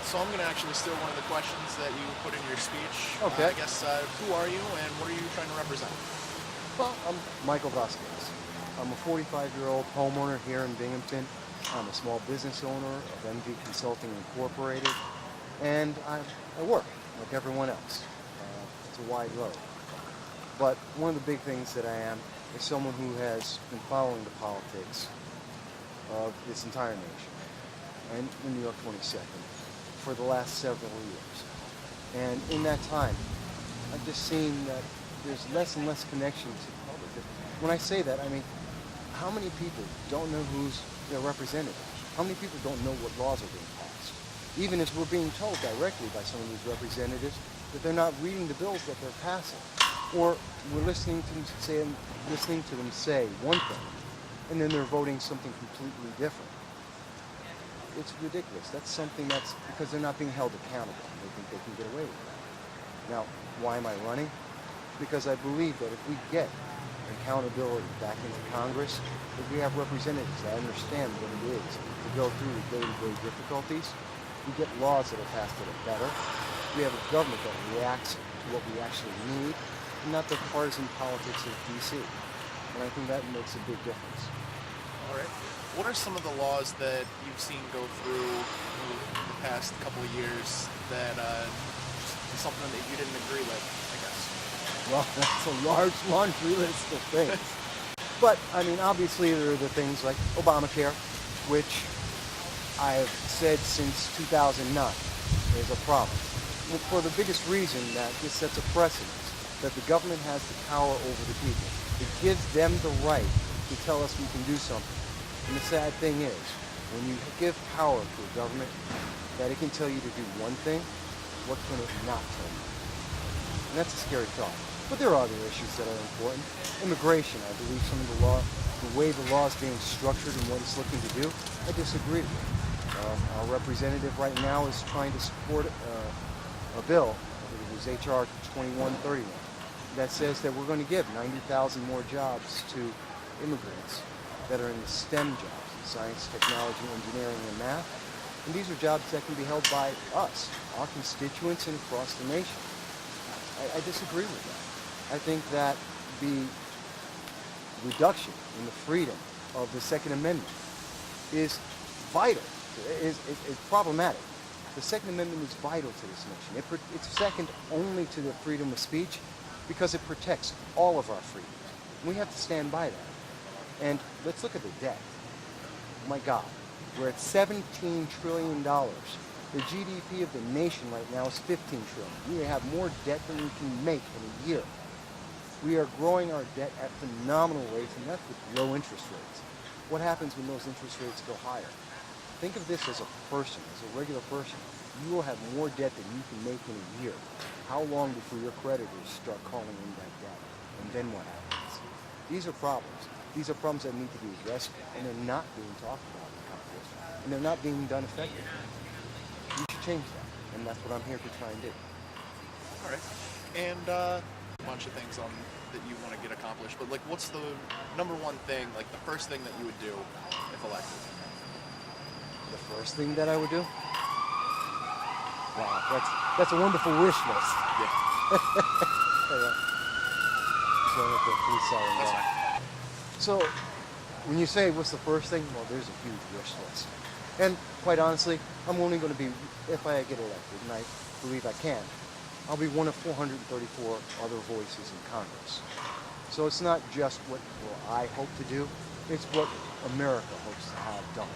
So I'm going to actually steal one of the questions that you put in your speech. Okay. I guess, who are you and what are you trying to represent? Well, I'm Michael Vasquez. I'm a 45-year-old homeowner here in Binghamton. I'm a small business owner of MG Consulting Incorporated, and I work like everyone else. It's a wide road. But one of the big things that I am is someone who has been following the politics of this entire nation and the New York 22nd for the last several years. And in that time, I've just seen that there's less and less connection to the public. When I say that, I mean, how many people don't know who's their representative? How many people don't know what laws are being passed? Even as we're being told directly by some of these representatives that they're not reading the bills that they're passing. Or we're listening to them say one thing, and then they're voting something completely different. It's ridiculous. That's something that's because they're not being held accountable. They think they can get away with that. Now, why am I running? Because I believe that if we get accountability back into Congress, if we have representatives that understand what it is to go through the day-to-day difficulties, we get laws that are passed that are better. We have a government that reacts to what we actually need, and not the partisan politics of D.C. And I think that makes a big difference. All right. What are some of the laws that you've seen go through the past couple of years that is something that you didn't agree with, I guess? Well, that's a large laundry list of things. But, I mean, obviously there are the things like Obamacare, which I've said since 2009 is a problem. For the biggest reason that this sets a precedent that the government has the power over the people. It gives them the right to tell us we can do something. And the sad thing is, when you give power to a government that it can tell you to do one thing, what can it not tell you? And that's a scary thought. But there are other issues that are important. Immigration, I believe some of the way the law is being structured and what it's looking to do, I disagree with. Our representative right now is trying to support a bill, I think it was H.R. 2131, that says that we're going to give 90,000 more jobs to immigrants that are in the STEM jobs, science, technology, engineering, and math. And these are jobs that can be held by us, our constituents, and across the nation. I disagree with that. I think that the reduction in the freedom of the Second Amendment is vital, is problematic. The Second Amendment is vital to this nation. It's second only to the freedom of speech because it protects all of our freedoms. We have to stand by that. And let's look at the debt. Oh my God, we're at $17 trillion. The GDP of the nation right now is $15 trillion. We have more debt than we can make in a year. We are growing our debt at phenomenal rates, and that's with low interest rates. What happens when those interest rates go higher? Think of this as a person, as a regular person. You will have more debt than you can make in a year. How long before your creditors start calling in that debt? And then what happens? These are problems. These are problems that need to be addressed, and they're not being talked about in Congress, and they're not being done effectively. We should change that, and that's what I'm here to try and do. All right. And a bunch of things that you want to get accomplished, but like, what's the number one thing, like the first thing that you would do if elected? The first thing that I would do? Wow, that's a wonderful wish list. Yeah. That's fine. So, when you say what's the first thing, well, there's a huge wish list. And quite honestly, I'm only going to be, if I get elected, and I believe I can, I'll be one of 434 other voices in Congress. So it's not just what I hope to do, it's what America hopes to have done.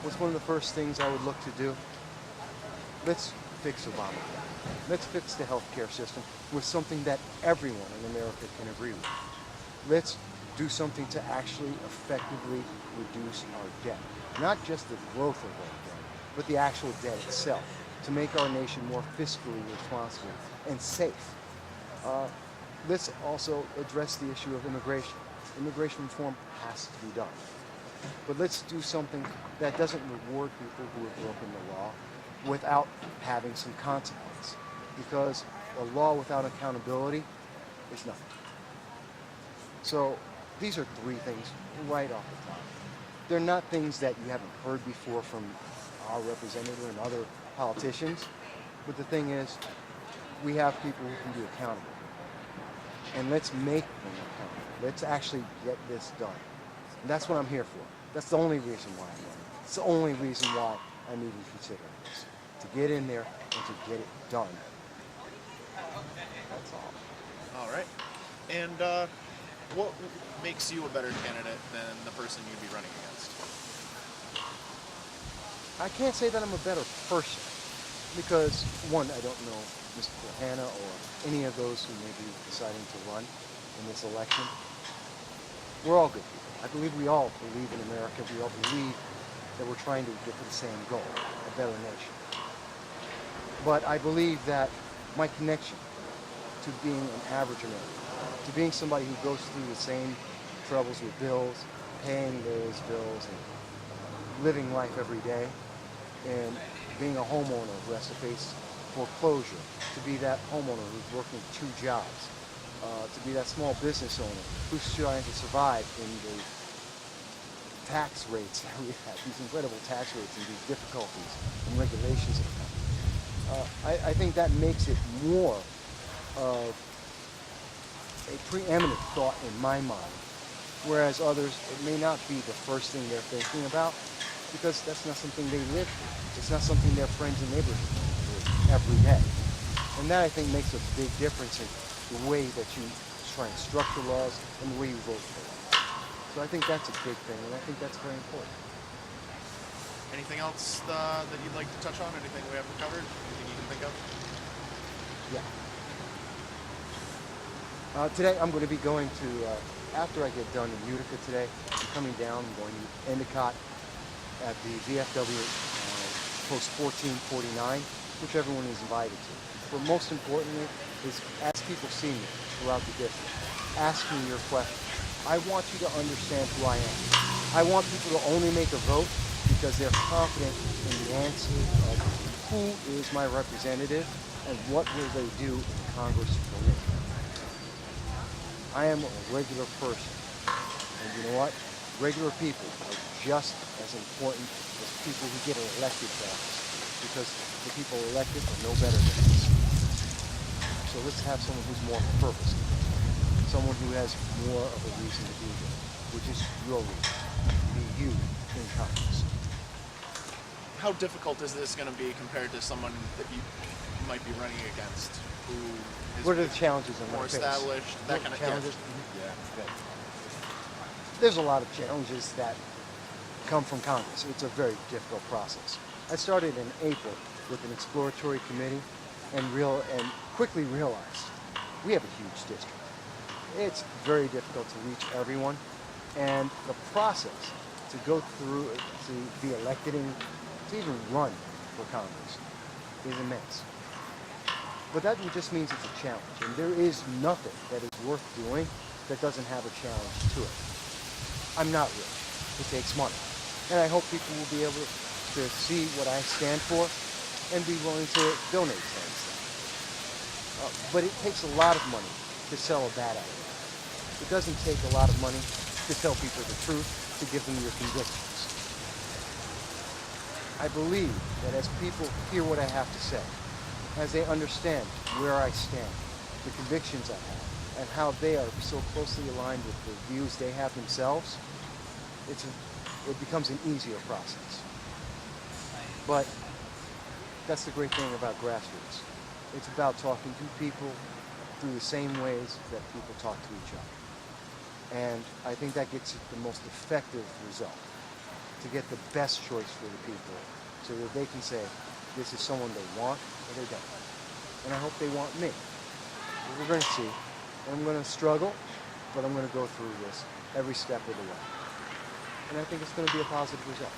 What's one of the first things I would look to do? Let's fix Obamacare. Let's fix the healthcare system with something that everyone in America can agree with. Let's do something to actually effectively reduce our debt. Not just the growth of our debt, but the actual debt itself, to make our nation more fiscally responsible and safe. Let's also address the issue of immigration. Immigration reform has to be done. But let's do something that doesn't reward people who have broken the law without having some consequence. Because a law without accountability is nothing. So these are three things right off the top. They're not things that you haven't heard before from our representative and other politicians. But the thing is, we have people who can be accountable. And let's make them accountable. Let's actually get this done. And that's what I'm here for. That's the only reason why I'm running. It's the only reason why I'm even considering this. To get in there and to get it done. That's all. All right. And what makes you a better candidate than the person you'd be running against? I can't say that I'm a better person because, one, I don't know Mr. Hanna or any of those who may be deciding to run in this election. We're all good people. I believe we all believe in America. We all believe that we're trying to get to the same goal, a better nation. But I believe that my connection to being an average American, to being somebody who goes through the same troubles with bills, paying those bills, and living life every day, and being a homeowner who has to face foreclosure, to be that homeowner who's working 2 jobs, to be that small business owner who's trying to survive in the tax rates that we have, these incredible tax rates and these difficulties and regulations that come. I think that makes it more of a preeminent thought in my mind, whereas others, it may not be the first thing they're thinking about because that's not something they live through. It's not something their friends and neighbors do every day. And that, I think, makes a big difference in the way that you try and structure laws and the way you vote for them. So I think that's a big thing, and I think that's very important. Anything else that you'd like to touch on? Anything we haven't covered? Anything you can think of? Yeah. Today I'm going to be going to, after I get done in Utica today, I'm coming down, I'm going to Endicott at the VFW post 1449, which everyone is invited to. But most importantly is as people see me throughout the district, ask me your questions. I want you to understand who I am. I want people to only make a vote because they're confident in the answer of who is my representative and what will they do in Congress for me. I am a regular person. And you know what? Regular people are just as important as people who get elected to office because the people elected are no better than us. So let's have someone who's more purposeful, someone who has more of a reason to be here, which is your reason, be you in Congress. How difficult is this going to be compared to someone that you might be running against who is What are the challenges in more my face? established, that kind of challenges? Yeah. Okay. There's a lot of challenges that come from Congress. It's a very difficult process. I started in April with an exploratory committee and quickly realized we have a huge district. It's very difficult to reach everyone, and the process to go through to be elected and to even run for Congress is immense. But that just means it's a challenge, and there is nothing that is worth doing that doesn't have a challenge to it. I'm not rich. It takes money. And I hope people will be able to see what I stand for and be willing to donate to that stuff. But it takes a lot of money to sell a bad idea. It doesn't take a lot of money to tell people the truth, to give them your convictions. I believe that as people hear what I have to say, as they understand where I stand, the convictions I have, and how they are so closely aligned with the views they have themselves, it becomes an easier process. But that's the great thing about grassroots. It's about talking to people through the same ways that people talk to each other. And I think that gets the most effective result, to get the best choice for the people so that they can say, this is someone they want or they don't. And I hope they want me. But we're going to see. I'm going to struggle, but I'm going to go through this every step of the way. And I think it's going to be a positive result.